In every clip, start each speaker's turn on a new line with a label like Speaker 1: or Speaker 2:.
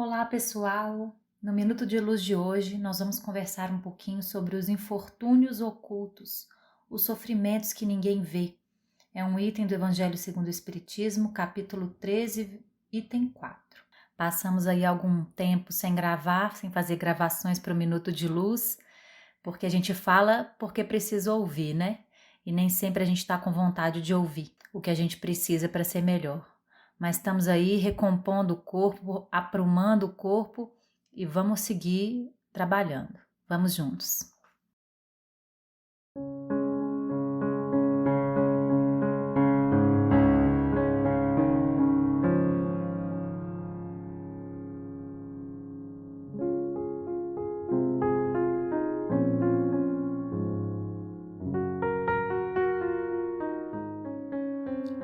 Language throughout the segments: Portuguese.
Speaker 1: Olá, pessoal! No Minuto de Luz de hoje, nós vamos conversar um pouquinho sobre os infortúnios ocultos, os sofrimentos que ninguém vê. É um item do Evangelho segundo o Espiritismo, capítulo 13, item 4. Passamos aí algum tempo sem gravar, sem fazer gravações para o Minuto de Luz, porque a gente fala porque precisa ouvir, né? E nem sempre a gente está com vontade de ouvir o que a gente precisa para ser melhor. Mas estamos aí recompondo o corpo, aprumando o corpo e vamos seguir trabalhando. Vamos juntos.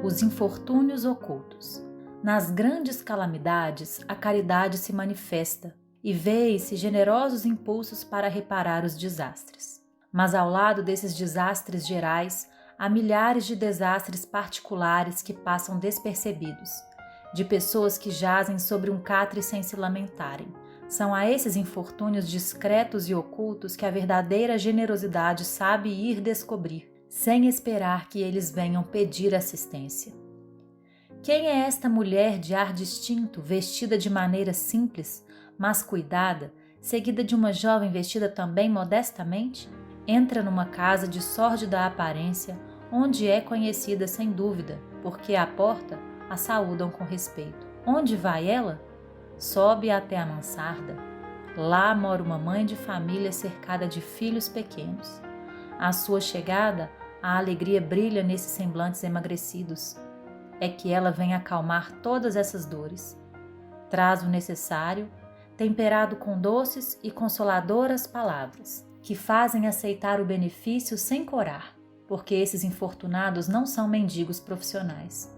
Speaker 1: Os infortúnios ocultos. Nas grandes calamidades, a caridade se manifesta e vê-se generosos impulsos para reparar os desastres. Mas ao lado desses desastres gerais, há milhares de desastres particulares que passam despercebidos, de pessoas que jazem sobre um catre sem se lamentarem. São a esses infortúnios discretos e ocultos que a verdadeira generosidade sabe ir descobrir, sem esperar que eles venham pedir assistência. Quem é esta mulher de ar distinto, vestida de maneira simples, mas cuidada, seguida de uma jovem vestida também modestamente? Entra numa casa de sórdida aparência, onde é conhecida sem dúvida, porque à porta a saúdam com respeito. Onde vai ela? Sobe até a mansarda. Lá mora uma mãe de família cercada de filhos pequenos. À sua chegada, a alegria brilha nesses semblantes emagrecidos. É que ela vem acalmar todas essas dores. Traz o necessário, temperado com doces e consoladoras palavras, que fazem aceitar o benefício sem corar, porque esses infortunados não são mendigos profissionais.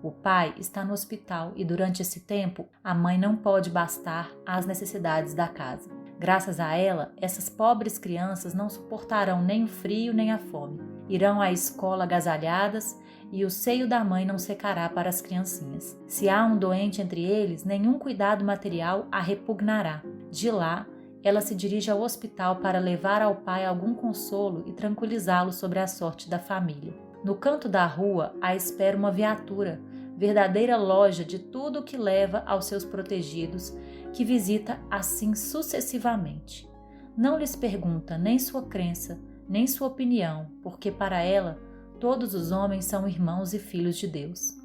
Speaker 1: O pai está no hospital e durante esse tempo a mãe não pode bastar às necessidades da casa. Graças a ela, essas pobres crianças não suportarão nem o frio nem a fome. Irão à escola agasalhadas e o seio da mãe não secará para as criancinhas. Se há um doente entre eles, nenhum cuidado material a repugnará. De lá, ela se dirige ao hospital para levar ao pai algum consolo e tranquilizá-lo sobre a sorte da família. No canto da rua, à espera uma viatura, verdadeira loja de tudo o que leva aos seus protegidos, que visita assim sucessivamente. Não lhes pergunta nem sua crença, nem sua opinião, porque para ela todos os homens são irmãos e filhos de Deus.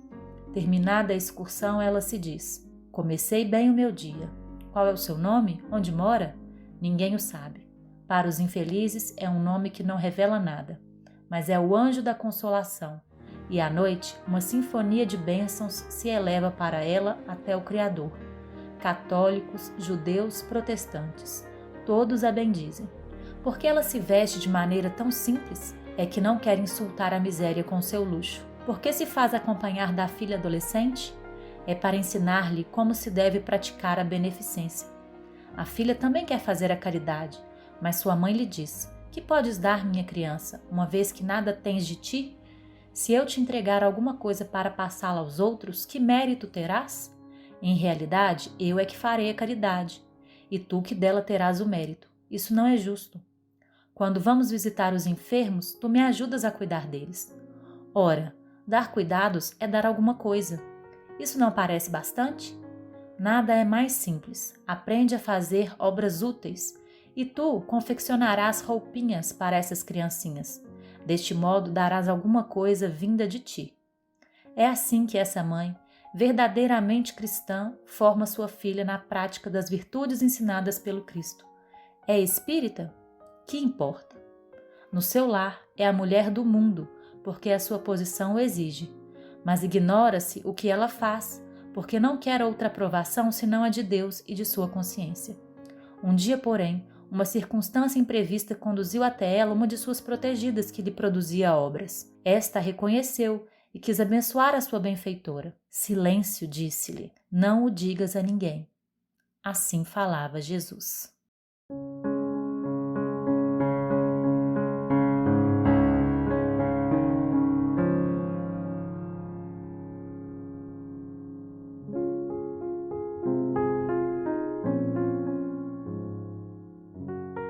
Speaker 1: Terminada a excursão, ela se diz: comecei bem o meu dia. Qual é o seu nome? Onde mora? Ninguém o sabe. Para os infelizes é um nome que não revela nada, mas é o anjo da consolação, e à noite uma sinfonia de bênçãos se eleva para ela até o Criador. Católicos, judeus, protestantes, todos a bendizem. Porque ela se veste de maneira tão simples? É que não quer insultar a miséria com seu luxo. Por que se faz acompanhar da filha adolescente? É para ensinar-lhe como se deve praticar a beneficência. A filha também quer fazer a caridade, mas sua mãe lhe diz: que podes dar, minha criança, uma vez que nada tens de ti? Se eu te entregar alguma coisa para passá-la aos outros, que mérito terás? Em realidade, eu é que farei a caridade, e tu que dela terás o mérito. Isso não é justo. Quando vamos visitar os enfermos, tu me ajudas a cuidar deles. Ora, dar cuidados é dar alguma coisa. Isso não parece bastante? Nada é mais simples. Aprende a fazer obras úteis, e tu confeccionarás roupinhas para essas criancinhas. Deste modo darás alguma coisa vinda de ti. É assim que essa mãe, verdadeiramente cristã, forma sua filha na prática das virtudes ensinadas pelo Cristo. É espírita? Que importa? No seu lar é a mulher do mundo, porque a sua posição o exige. Mas ignora-se o que ela faz, porque não quer outra aprovação senão a de Deus e de sua consciência. Um dia, porém, uma circunstância imprevista conduziu até ela uma de suas protegidas que lhe produzia obras. Esta a reconheceu e quis abençoar a sua benfeitora. Silêncio, disse-lhe, não o digas a ninguém. Assim falava Jesus.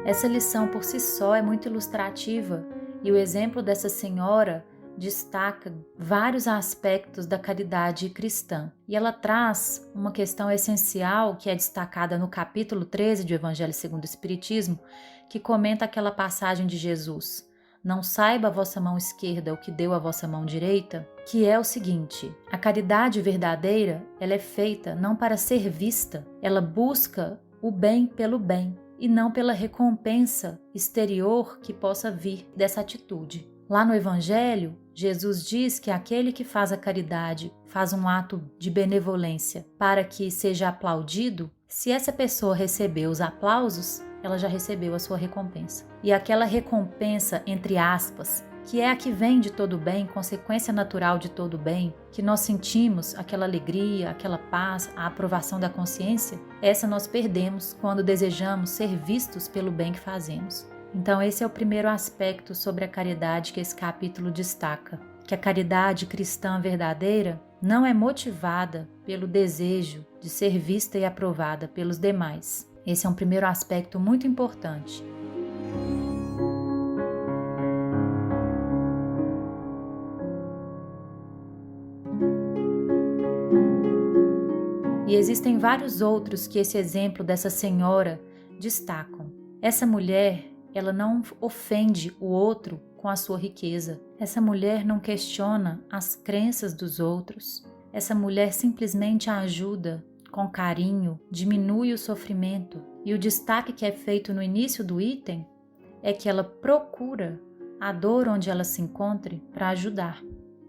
Speaker 1: Essa lição por si só é muito ilustrativa e o exemplo dessa senhora destaca vários aspectos da caridade cristã. E ela traz uma questão essencial que é destacada no capítulo 13 do Evangelho segundo o Espiritismo, que comenta aquela passagem de Jesus: não saiba a vossa mão esquerda o que deu a vossa mão direita, que é o seguinte: a caridade verdadeira, ela é feita não para ser vista, ela busca o bem pelo bem e não pela recompensa exterior que possa vir dessa atitude. Lá no Evangelho, Jesus diz que aquele que faz a caridade faz um ato de benevolência para que seja aplaudido. Se essa pessoa receber os aplausos, ela já recebeu a sua recompensa. E aquela recompensa, entre aspas, que é a que vem de todo bem, consequência natural de todo bem, que nós sentimos aquela alegria, aquela paz, a aprovação da consciência, essa nós perdemos quando desejamos ser vistos pelo bem que fazemos. Então esse é o primeiro aspecto sobre a caridade que esse capítulo destaca, que a caridade cristã verdadeira não é motivada pelo desejo de ser vista e aprovada pelos demais. Esse é um primeiro aspecto muito importante. E existem vários outros que esse exemplo dessa senhora destacam. Essa mulher, ela não ofende o outro com a sua riqueza. Essa mulher não questiona as crenças dos outros. Essa mulher simplesmente ajuda com carinho, diminui o sofrimento. E o destaque que é feito no início do item é que ela procura a dor onde ela se encontre para ajudar.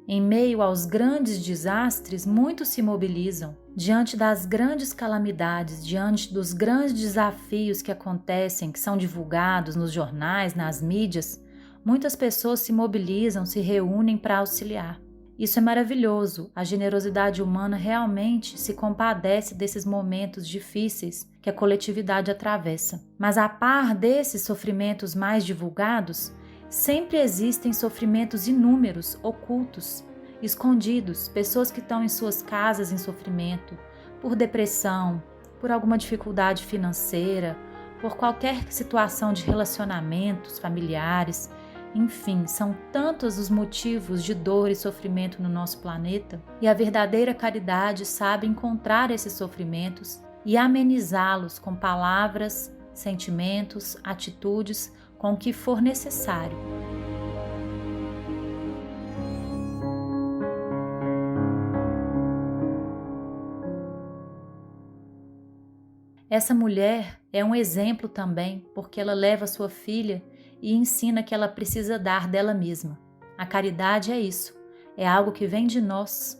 Speaker 1: Em meio aos grandes desastres, muitos se mobilizam. Diante das grandes calamidades, diante dos grandes desafios que acontecem, que são divulgados nos jornais, nas mídias, muitas pessoas se mobilizam, se reúnem para auxiliar. Isso é maravilhoso. A generosidade humana realmente se compadece desses momentos difíceis que a coletividade atravessa. Mas a par desses sofrimentos mais divulgados, sempre existem sofrimentos inúmeros, ocultos, escondidos, pessoas que estão em suas casas em sofrimento, por depressão, por alguma dificuldade financeira, por qualquer situação de relacionamentos familiares. Enfim, são tantos os motivos de dor e sofrimento no nosso planeta, e a verdadeira caridade sabe encontrar esses sofrimentos e amenizá-los com palavras, sentimentos, atitudes, com o que for necessário. Essa mulher é um exemplo também, porque ela leva sua filha e ensina que ela precisa dar dela mesma. A caridade é isso, é algo que vem de nós,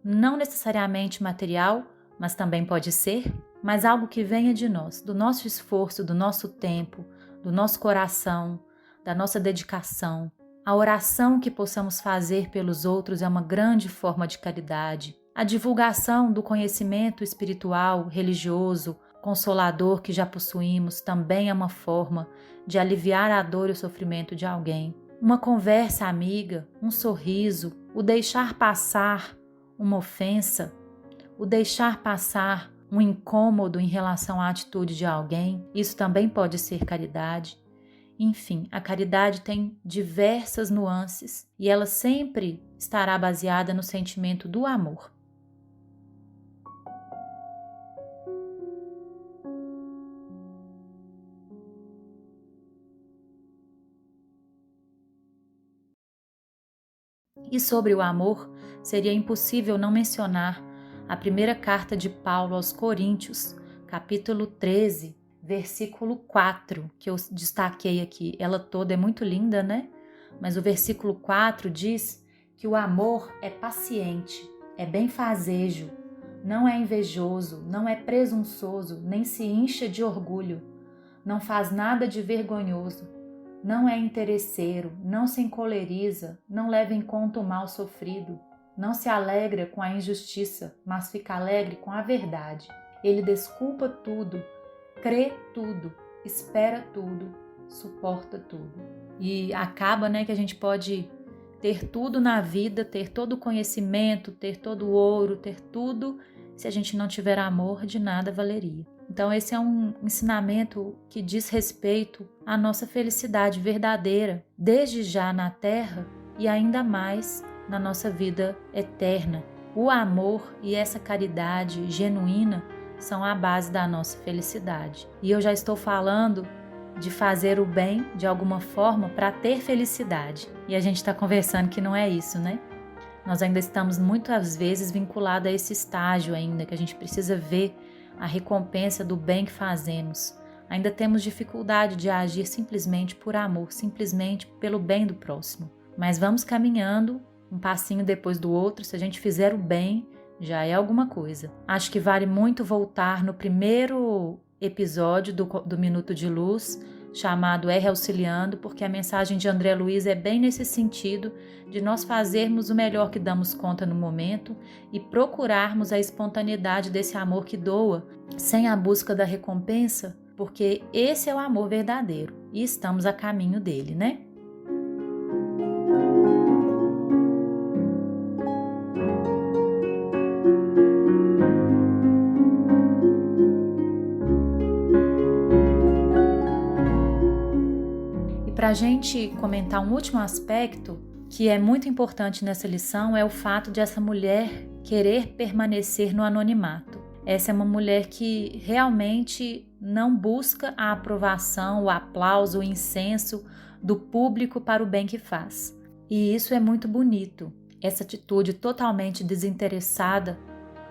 Speaker 1: não necessariamente material, mas também pode ser, mas algo que venha de nós, do nosso esforço, do nosso tempo, do nosso coração, da nossa dedicação. A oração que possamos fazer pelos outros é uma grande forma de caridade. A divulgação do conhecimento espiritual, religioso, consolador que já possuímos também é uma forma de aliviar a dor e o sofrimento de alguém. Uma conversa amiga, um sorriso, o deixar passar uma ofensa, o deixar passar um incômodo em relação à atitude de alguém, isso também pode ser caridade. Enfim, a caridade tem diversas nuances e ela sempre estará baseada no sentimento do amor. E sobre o amor, seria impossível não mencionar a primeira carta de Paulo aos Coríntios, capítulo 13, versículo 4, que eu destaquei aqui. Ela toda é muito linda, né? Mas o versículo 4 diz que o amor é paciente, é benfazejo, não é invejoso, não é presunçoso, nem se incha de orgulho, não faz nada de vergonhoso, não é interesseiro, não se encoleriza, não leva em conta o mal sofrido, não se alegra com a injustiça, mas fica alegre com a verdade. Ele desculpa tudo, crê tudo, espera tudo, suporta tudo. E acaba, que a gente pode ter tudo na vida, ter todo o conhecimento, ter todo o ouro, ter tudo, se a gente não tiver amor, de nada valeria. Então Então esse é um ensinamento que diz respeito à nossa felicidade verdadeira, desde já na Terra e ainda mais na nossa vida eterna. O amor e essa caridade genuína são a base da nossa felicidade. E eu já estou falando de fazer o bem de alguma forma para ter felicidade. E a gente está conversando que não é isso, né? Nós ainda estamos muitas vezes vinculados a esse estágio ainda, que a gente precisa ver a recompensa do bem que fazemos. Ainda temos dificuldade de agir simplesmente por amor, simplesmente pelo bem do próximo. Mas vamos caminhando, um passinho depois do outro. Se a gente fizer o bem, já é alguma coisa. Acho que vale muito voltar no primeiro episódio do Minuto de Luz, chamado R Auxiliando, porque a mensagem de André Luiz é bem nesse sentido, de nós fazermos o melhor que damos conta no momento e procurarmos a espontaneidade desse amor que doa, sem a busca da recompensa, porque esse é o amor verdadeiro e estamos a caminho dele, né? Para a gente comentar um último aspecto que é muito importante nessa lição é o fato de essa mulher querer permanecer no anonimato. Essa é uma mulher que realmente não busca a aprovação, o aplauso, o incenso do público para o bem que faz. E isso é muito bonito. Essa atitude totalmente desinteressada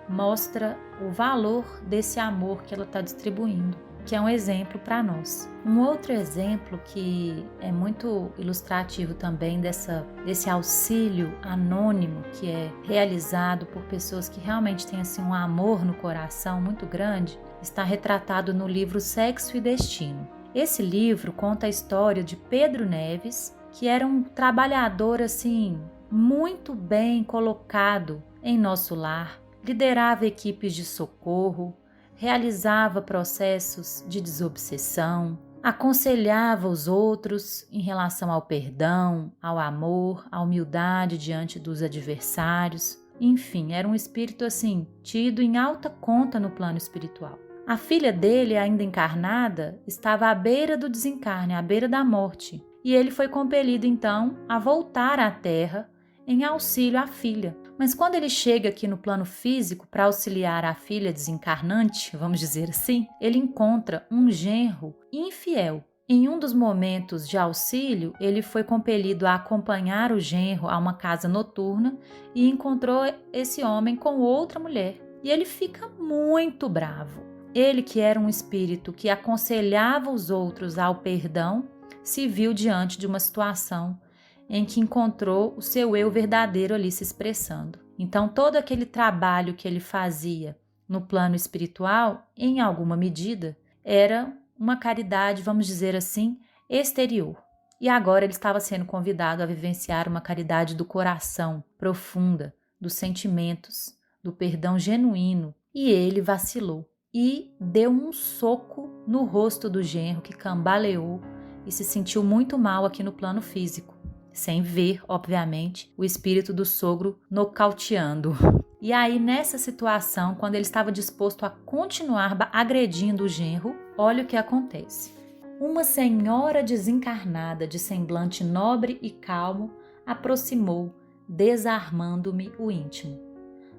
Speaker 1: mostra o valor desse amor que ela está distribuindo, que é um exemplo para nós. Um outro exemplo que é muito ilustrativo também desse auxílio anônimo que é realizado por pessoas que realmente têm assim, um amor no coração muito grande, está retratado no livro Sexo e Destino. Esse livro conta a história de Pedro Neves, que era um trabalhador assim, muito bem colocado em nosso lar, liderava equipes de socorro, realizava processos de desobsessão, aconselhava os outros em relação ao perdão, ao amor, à humildade diante dos adversários. Enfim, era um espírito assim, tido em alta conta no plano espiritual. A filha dele, ainda encarnada, estava à beira do desencarne, à beira da morte, e ele foi compelido então a voltar à Terra em auxílio à filha. Mas quando ele chega aqui no plano físico para auxiliar a filha desencarnante, vamos dizer assim, ele encontra um genro infiel. Em um dos momentos de auxílio, ele foi compelido a acompanhar o genro a uma casa noturna e encontrou esse homem com outra mulher. E ele fica muito bravo. Ele, que era um espírito que aconselhava os outros ao perdão, se viu diante de uma situação em que encontrou o seu eu verdadeiro ali se expressando. Então, todo aquele trabalho que ele fazia no plano espiritual, em alguma medida, era uma caridade, vamos dizer assim, exterior. E agora ele estava sendo convidado a vivenciar uma caridade do coração, profunda, dos sentimentos, do perdão genuíno. E ele vacilou e deu um soco no rosto do genro, que cambaleou e se sentiu muito mal aqui no plano físico, sem ver, obviamente, o espírito do sogro nocauteando. E aí, nessa situação, quando ele estava disposto a continuar agredindo o genro, olha o que acontece. Uma senhora desencarnada, de semblante nobre e calmo, aproximou, desarmando-me o íntimo.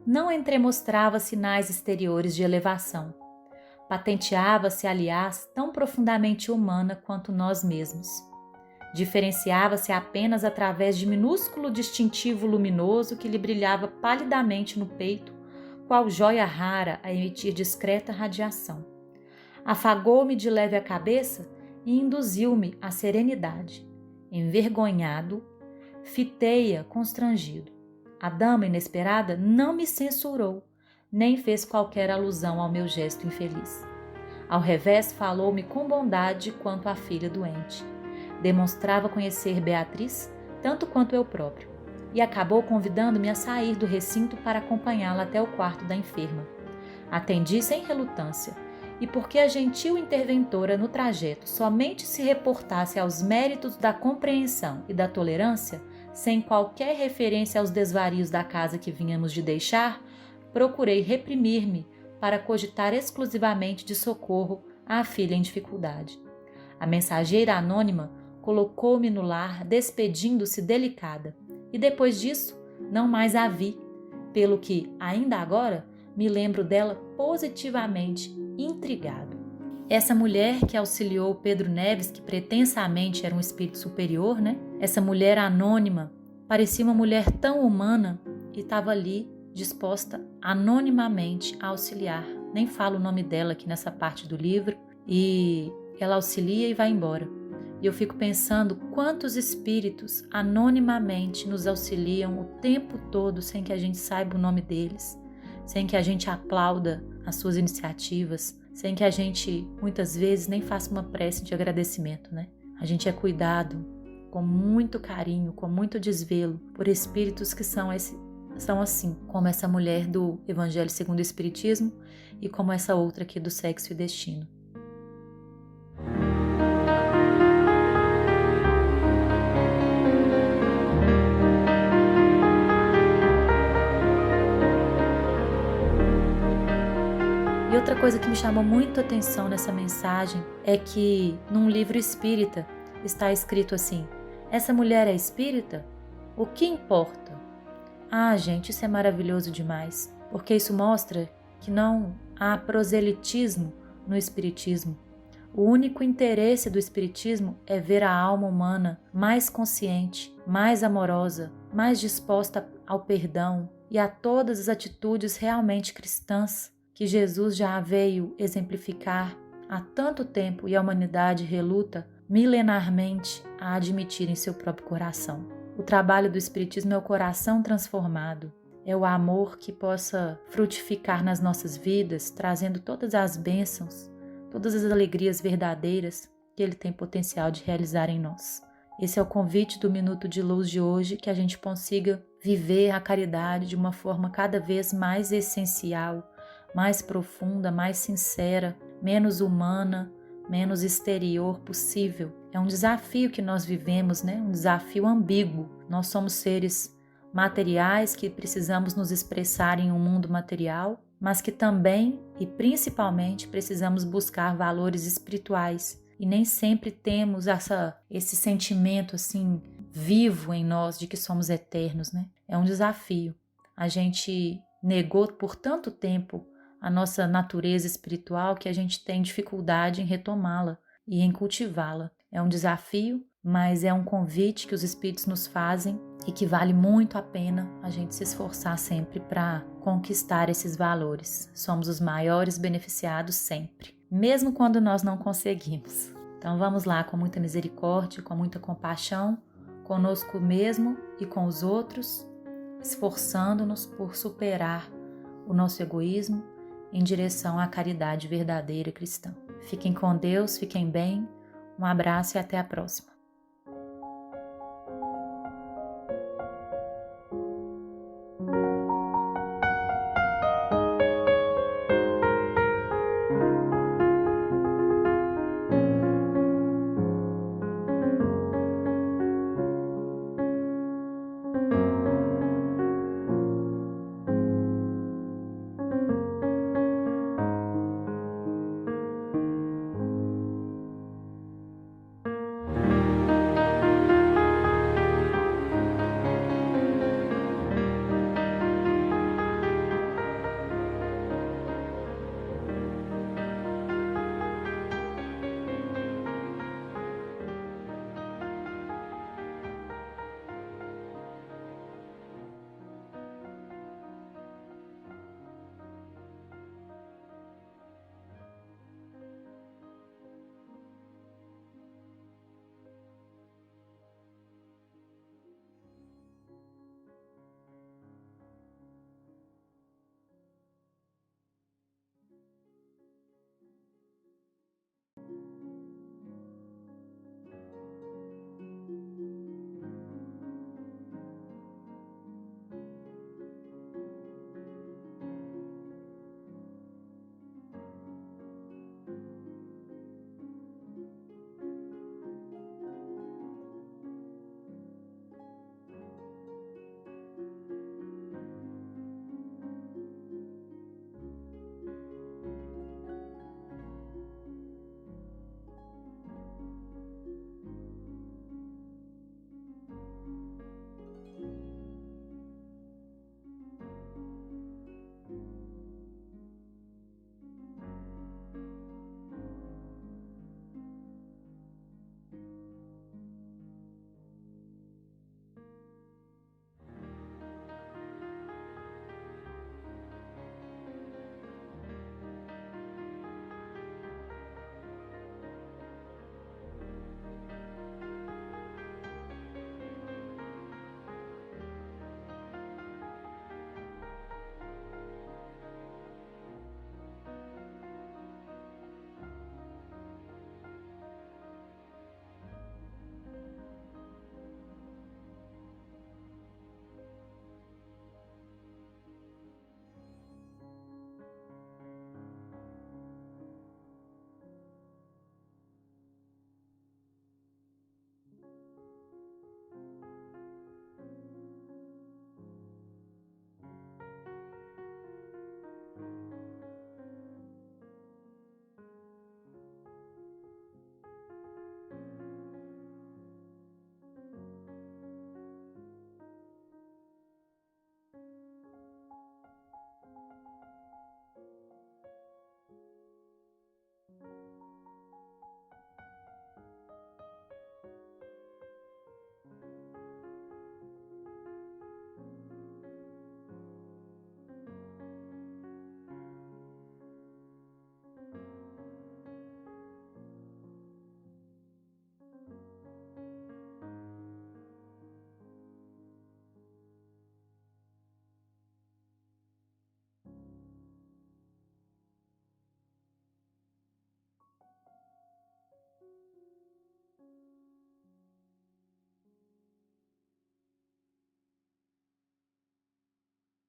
Speaker 1: Não entremostrava sinais exteriores de elevação. Patenteava-se, aliás, tão profundamente humana quanto nós mesmos. Diferenciava-se apenas através de minúsculo distintivo luminoso que lhe brilhava palidamente no peito, qual joia rara a emitir discreta radiação. Afagou-me de leve a cabeça e induziu-me à serenidade. Envergonhado, fitei-a constrangido. A dama inesperada não me censurou, nem fez qualquer alusão ao meu gesto infeliz. Ao revés, falou-me com bondade quanto à filha doente. Demonstrava conhecer Beatriz tanto quanto eu próprio, e acabou convidando-me a sair do recinto para acompanhá-la até o quarto da enferma. Atendi sem relutância, e porque a gentil interventora no trajeto somente se reportasse aos méritos da compreensão e da tolerância, sem qualquer referência aos desvarios da casa que vínhamos de deixar, procurei reprimir-me para cogitar exclusivamente de socorro à filha em dificuldade. A mensageira anônima colocou-me no lar, despedindo-se delicada, e depois disso não mais a vi, pelo que, ainda agora, me lembro dela positivamente intrigado. Essa mulher que auxiliou Pedro Neves, que pretensamente era um espírito superior, Essa mulher anônima parecia uma mulher tão humana e estava ali disposta anonimamente a auxiliar. Nem falo o nome dela aqui nessa parte do livro, e ela auxilia e vai embora. E eu fico pensando quantos espíritos anonimamente nos auxiliam o tempo todo sem que a gente saiba o nome deles, sem que a gente aplauda as suas iniciativas, sem que a gente muitas vezes nem faça uma prece de agradecimento, A gente é cuidado com muito carinho, com muito desvelo por espíritos que são assim, como essa mulher do Evangelho segundo o Espiritismo e como essa outra aqui do Sexo e Destino. E outra coisa que me chamou muito a atenção nessa mensagem é que num livro espírita está escrito assim: essa mulher é espírita? O que importa? Ah, gente, isso é maravilhoso demais, porque isso mostra que não há proselitismo no espiritismo. O único interesse do espiritismo é ver a alma humana mais consciente, mais amorosa, mais disposta ao perdão e a todas as atitudes realmente cristãs que Jesus já veio exemplificar há tanto tempo e a humanidade reluta milenarmente a admitir em seu próprio coração. O trabalho do Espiritismo é o coração transformado, é o amor que possa frutificar nas nossas vidas, trazendo todas as bênçãos, todas as alegrias verdadeiras que ele tem potencial de realizar em nós. Esse é o convite do Minuto de Luz de hoje, que a gente consiga viver a caridade de uma forma cada vez mais essencial, mais profunda, mais sincera, menos humana, menos exterior possível. É um desafio que nós vivemos, Um desafio ambíguo. Nós somos seres materiais que precisamos nos expressar em um mundo material, mas que também e principalmente precisamos buscar valores espirituais. E nem sempre temos esse sentimento assim vivo em nós de que somos eternos, É um desafio. A gente negou por tanto tempo a nossa natureza espiritual que a gente tem dificuldade em retomá-la e em cultivá-la. É um desafio, mas é um convite que os espíritos nos fazem e que vale muito a pena a gente se esforçar sempre para conquistar esses valores. Somos os maiores beneficiados sempre, mesmo quando nós não conseguimos. Então vamos lá com muita misericórdia, com muita compaixão, conosco mesmo e com os outros, esforçando-nos por superar o nosso egoísmo em direção à caridade verdadeira cristã. Fiquem com Deus, fiquem bem, um abraço e até a próxima.